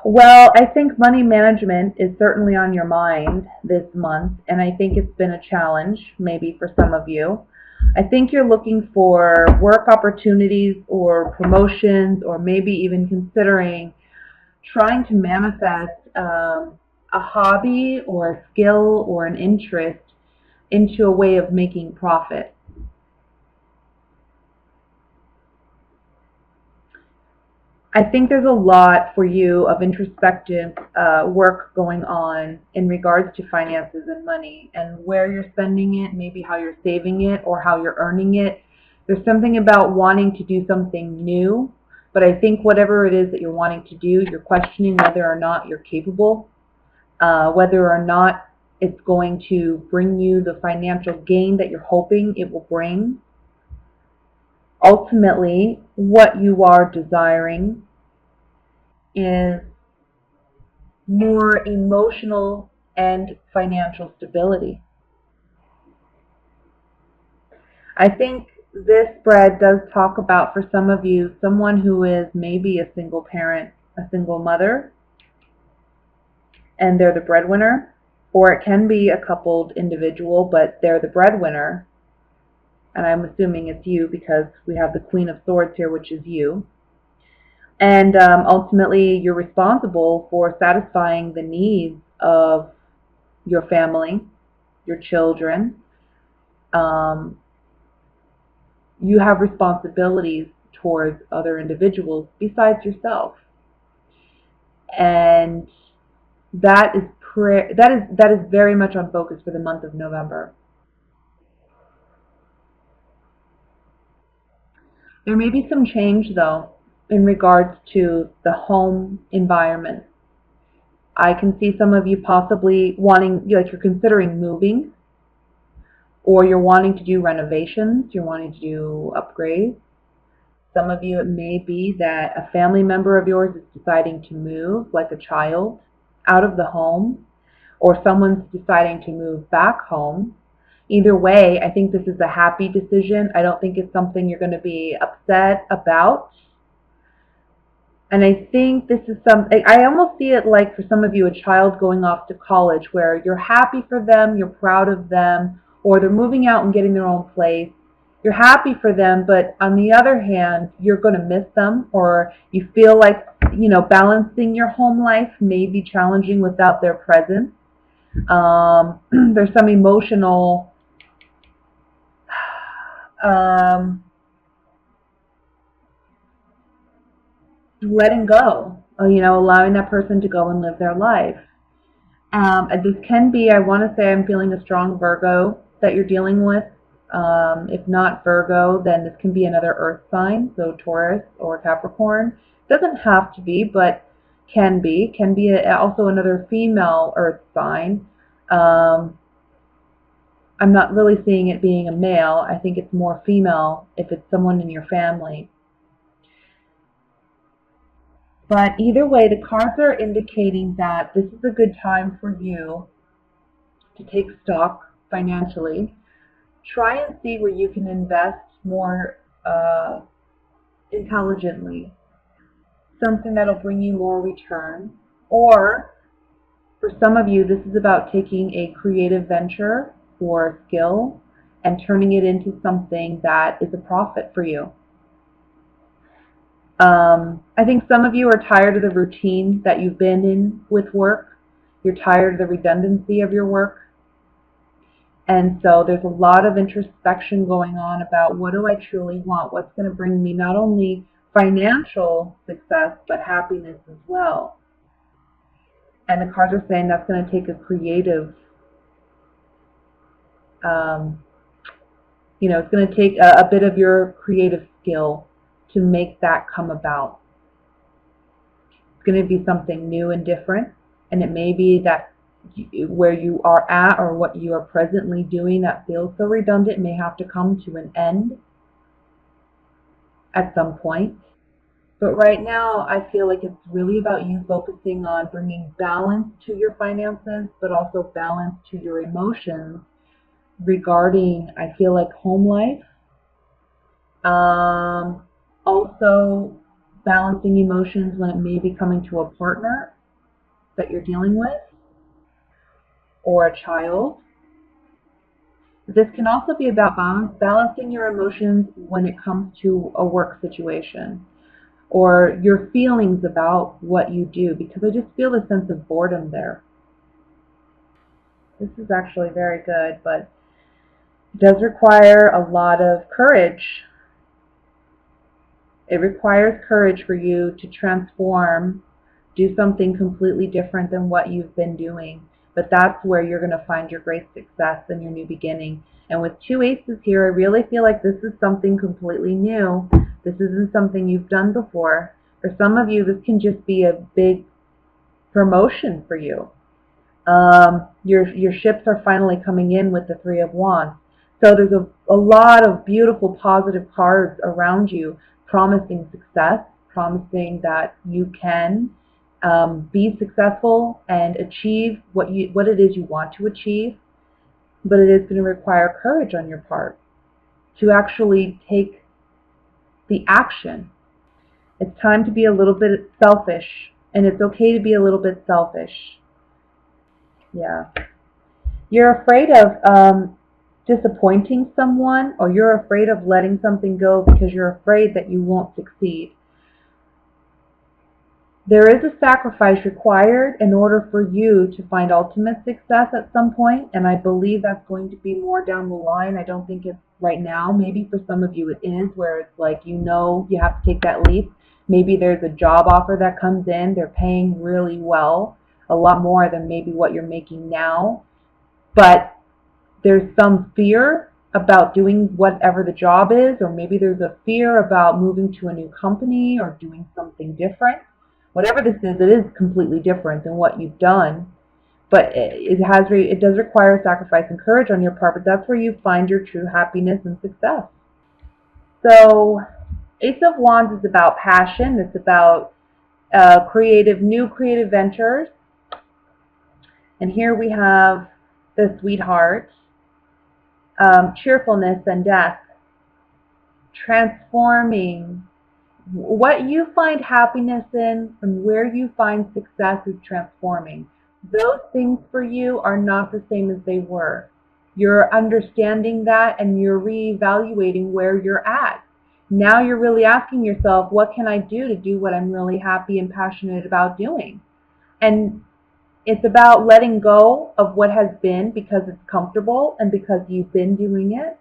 Well, I think money management is certainly on your mind this month, and I think it's been a challenge, maybe for some of you. I think you're looking for work opportunities or promotions, or maybe even considering trying to manifest a hobby or a skill or an interest into a way of making profit. I think there's a lot for you of introspective work going on in regards to finances and money and where you're spending it, maybe how you're saving it or how you're earning it. There's something about wanting to do something new, but I think whatever it is that you're wanting to do, you're questioning whether or not you're capable, whether or not it's going to bring you the financial gain that you're hoping it will bring. Ultimately, what you are desiring is more emotional and financial stability. I think this spread does talk about, for some of you, someone who is maybe a single parent, a single mother, and they're the breadwinner, or it can be a coupled individual, but they're the breadwinner, and I'm assuming it's you because we have the Queen of Swords here, which is you. And ultimately, you're responsible for satisfying the needs of your family, your children. Um, you have responsibilities towards other individuals besides yourself, and that is very much on focus for the month of November. There may be some change though in regards to the home environment. I can see some of you possibly wanting, like you're considering moving, or you're wanting to do renovations, you're wanting to do upgrades. Some of you, it may be that a family member of yours is deciding to move, like a child, out of the home, or someone's deciding to move back home. Either way, I think this is a happy decision. I don't think it's something you're going to be upset about. And I think this is I almost see it like, for some of you, a child going off to college, where you're happy for them, you're proud of them, or they're moving out and getting their own place. You're happy for them, but on the other hand, you're going to miss them, or you feel like, balancing your home life may be challenging without their presence. There's some emotional um, letting go, allowing that person to go and live their life. This can be, I want to say, I'm feeling a strong Virgo that you're dealing with. If not Virgo, then this can be another earth sign, so Taurus or Capricorn. Doesn't have to be, but can be. Can be also another female earth sign. I'm not really seeing it being a male. I think it's more female if it's someone in your family. But either way, the cards are indicating that this is a good time for you to take stock financially. Try and see where you can invest more intelligently, something that'll bring you more return. Or for some of you, this is about taking a creative venture or a skill and turning it into something that is a profit for you. I think some of you are tired of the routine that you've been in with work. You're tired of the redundancy of your work. And so there's a lot of introspection going on about, what do I truly want? What's going to bring me not only financial success, but happiness as well. And the cards are saying that's going to take a creative, it's going to take a bit of your creative skill to make that come about. It's going to be something new and different, and it may be that where you are at or what you are presently doing that feels so redundant may have to come to an end at some point. But right now, I feel like it's really about you focusing on bringing balance to your finances, but also balance to your emotions regarding, I feel like, home life. Also, balancing emotions when it may be coming to a partner that you're dealing with or a child. This can also be about balancing your emotions when it comes to a work situation or your feelings about what you do, because I just feel a sense of boredom there. This is actually very good, but it does require a lot of courage. It requires courage for you to transform, do something completely different than what you've been doing. But that's where you're going to find your great success and your new beginning. And with two aces here, I really feel like this is something completely new. This isn't something you've done before. For some of you, this can just be a big promotion for you. Your ships are finally coming in with the Three of Wands. So there's a lot of beautiful positive cards around you promising success, promising that you can be successful and achieve what it is you want to achieve. But it is going to require courage on your part to actually take the action. It's time to be a little bit selfish, and it's okay to be a little bit selfish. Yeah. You're afraid of disappointing someone, or you're afraid of letting something go because you're afraid that you won't succeed. There is a sacrifice required in order for you to find ultimate success at some point, and I believe that's going to be more down the line. I don't think it's right now. Maybe for some of you it is, where it's like you have to take that leap. Maybe there's a job offer that comes in. They're paying really well, a lot more than maybe what you're making now. But there's some fear about doing whatever the job is, or maybe there's a fear about moving to a new company or doing something different. Whatever this is, it is completely different than what you've done, but it does require sacrifice and courage on your part, but that's where you find your true happiness and success. So Ace of Wands is about passion. It's about new creative ventures. And here we have the Sweetheart, cheerfulness and death, transforming. What you find happiness in and where you find success is transforming. Those things for you are not the same as they were. You're understanding that and you're reevaluating where you're at. Now you're really asking yourself, what can I do to do what I'm really happy and passionate about doing? And it's about letting go of what has been because it's comfortable and because you've been doing it,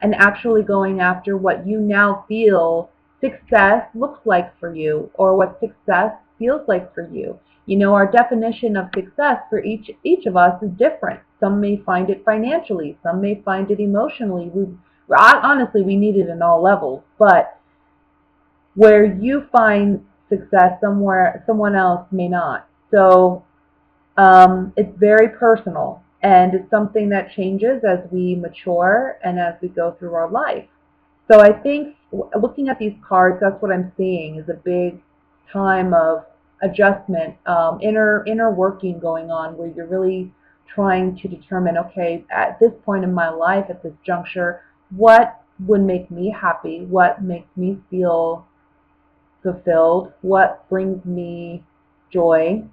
and actually going after what you now feel success looks like for you, or what success feels like for you. You know, our definition of success for each of us is different. Some may find it financially, some may find it emotionally. Honestly, we need it in all levels, but where you find success someone else may not. So it's very personal, and it's something that changes as we mature and as we go through our life. So I think looking at these cards, that's what I'm seeing is a big time of adjustment, inner working going on, where you're really trying to determine, okay, at this point in my life, at this juncture, what would make me happy? What makes me feel fulfilled? What brings me joy?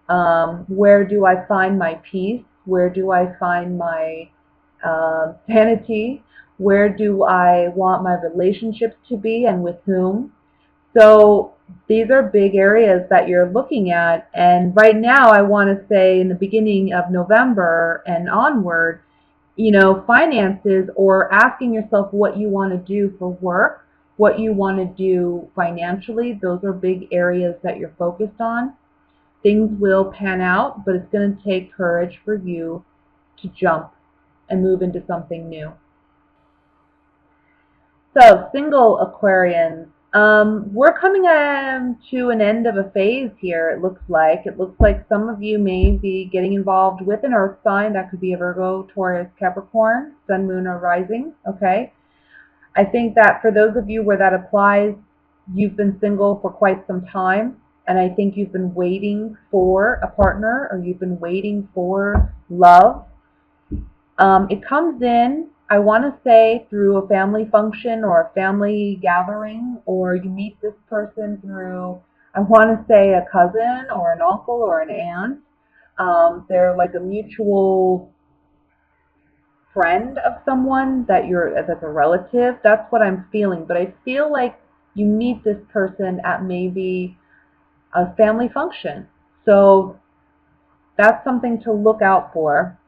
Where do I find my peace? Where do I find my sanity? Where do I want my relationships to be and with whom? So these are big areas that you're looking at. And right now, I want to say in the beginning of November and onward, you know, finances, or asking yourself what you want to do for work, what you want to do financially, those are big areas that you're focused on. Things will pan out, but it's going to take courage for you to jump and move into something new. So, single Aquarians, we're coming to an end of a phase here, it looks like. It looks like some of you may be getting involved with an earth sign. That could be a Virgo, Taurus, Capricorn, Sun, Moon, or Rising, okay? I think that for those of you where that applies, you've been single for quite some time, and I think you've been waiting for a partner, or you've been waiting for love. It comes in I want to say through a family function or a family gathering, or you meet this person through, I want to say, a cousin or an uncle or an aunt. They're like a mutual friend of someone that's a relative. That's what I'm feeling. But I feel like you meet this person at maybe a family function. So that's something to look out for.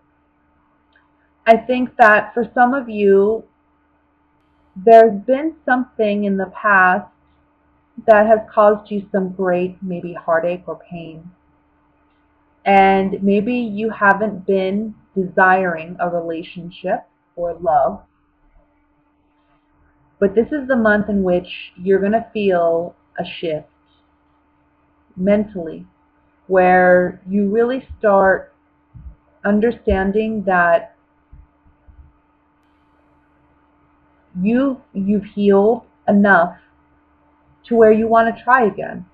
I think that for some of you, there's been something in the past that has caused you some great maybe heartache or pain. And maybe you haven't been desiring a relationship or love, but this is the month in which you're going to feel a shift mentally where you really start understanding that you've healed enough to where you want to try again.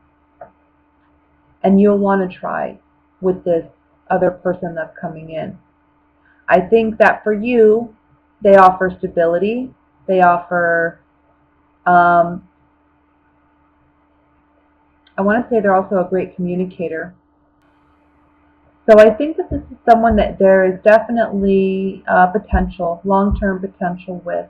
And you'll want to try with this other person that's coming in. I think that for you, they offer stability. They offer, I want to say they're also a great communicator. So I think that this is someone that there is definitely potential, long-term potential with.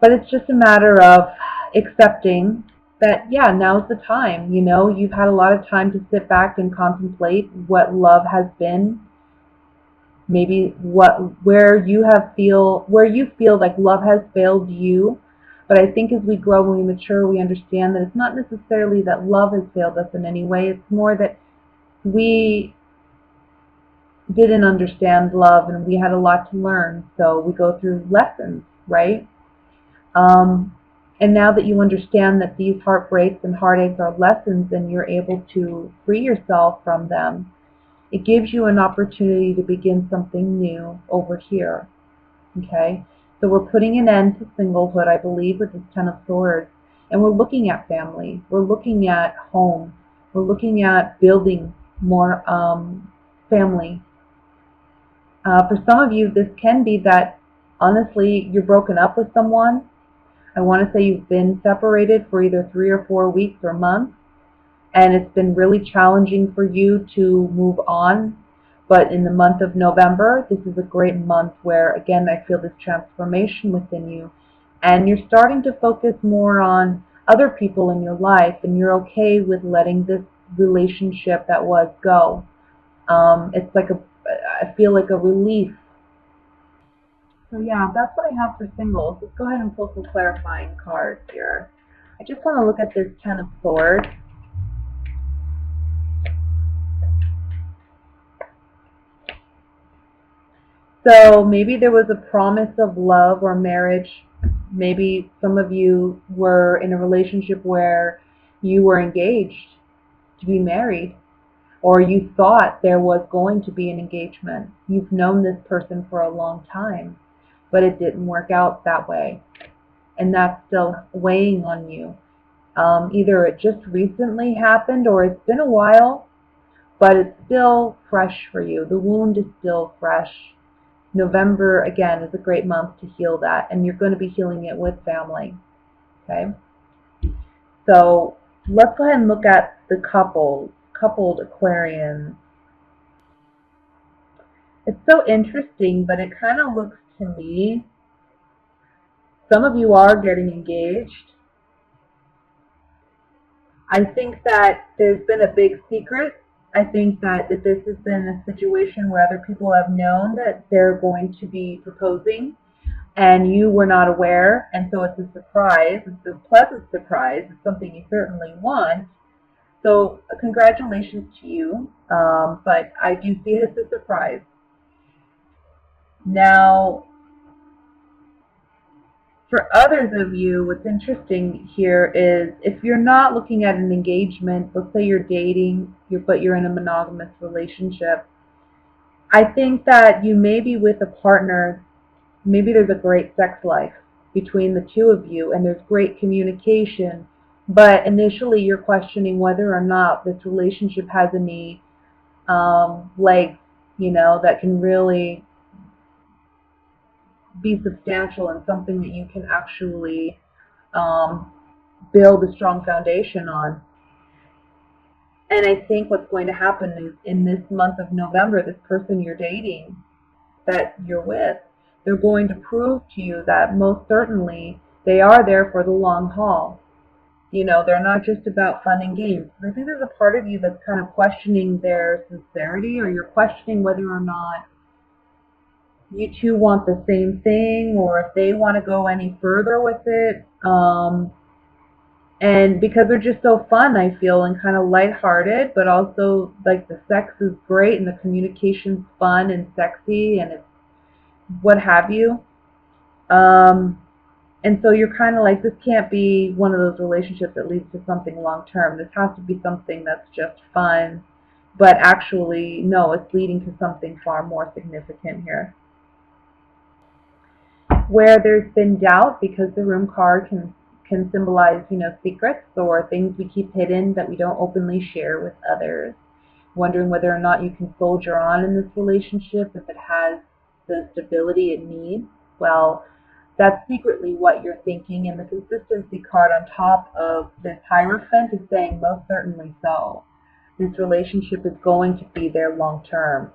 But it's just a matter of accepting that, yeah, now's the time. You know, you've had a lot of time to sit back and contemplate what love has been. Maybe where you feel like love has failed you. But I think as we grow and we mature, we understand that it's not necessarily that love has failed us in any way. It's more that we didn't understand love and we had a lot to learn. So we go through lessons, right? And now that you understand that these heartbreaks and heartaches are lessons and you're able to free yourself from them, it gives you an opportunity to begin something new over here. Okay? So we're putting an end to singlehood, I believe, with this Ten of Swords. And we're looking at family. We're looking at home. We're looking at building more family. For some of you, this can be that, honestly, you're broken up with someone. I want to say you've been separated for either 3 or 4 weeks or months, and it's been really challenging for you to move on. But in the month of November, this is a great month where, again, I feel this transformation within you, and you're starting to focus more on other people in your life, and you're okay with letting this relationship that was go. It's like I feel like a relief. So yeah, that's what I have for singles. Let's go ahead and pull some clarifying cards here. I just want to look at this Ten of Swords. So maybe there was a promise of love or marriage. Maybe some of you were in a relationship where you were engaged to be married, or you thought there was going to be an engagement. You've known this person for a long time, but it didn't work out that way. And that's still weighing on you. Either it just recently happened or it's been a while, but it's still fresh for you. The wound is still fresh. November, again, is a great month to heal that, and you're going to be healing it with family. Okay? So let's go ahead and look at the coupled Aquarians. It's so interesting, but it kind of looks to me, some of you are getting engaged. I think that there's been a big secret. I think that this has been a situation where other people have known that they're going to be proposing and you were not aware, and so it's a surprise. It's a pleasant surprise. It's something you certainly want. So congratulations to you, but I do see it as a surprise. Now, for others of you, what's interesting here is if you're not looking at an engagement, let's say you're dating, but you're in a monogamous relationship, I think that you may be with a partner, maybe there's a great sex life between the two of you and there's great communication, but initially you're questioning whether or not this relationship has any legs, that can really be substantial and something that you can actually um, build a strong foundation on. And I think what's going to happen is in this month of November, this person you're dating, that you're with, they're going to prove to you that most certainly they are there for the long haul. You know, they're not just about fun and games. I think there's a part of you that's kind of questioning their sincerity, or you're questioning whether or not you two want the same thing, or if they want to go any further with it. And because they're just so fun, I feel, and kind of lighthearted, but also like the sex is great and the communication's fun and sexy and it's what have you. And so you're kind of like, this can't be one of those relationships that leads to something long term. This has to be something that's just fun, but actually, no, it's leading to something far more significant here. Where there's been doubt, because the Room card can symbolize, you know, secrets or things we keep hidden that we don't openly share with others. Wondering whether or not you can soldier on in this relationship, if it has the stability it needs. Well, that's secretly what you're thinking, and the consistency card on top of this Hierophant is saying most certainly so. This relationship is going to be there long term.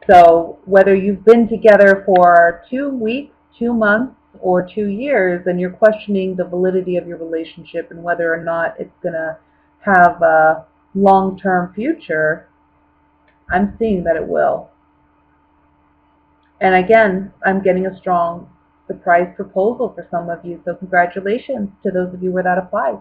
So whether you've been together for 2 weeks, 2 months, or 2 years, and you're questioning the validity of your relationship and whether or not it's going to have a long-term future, I'm seeing that it will. And again, I'm getting a strong surprise proposal for some of you, so congratulations to those of you where that applies.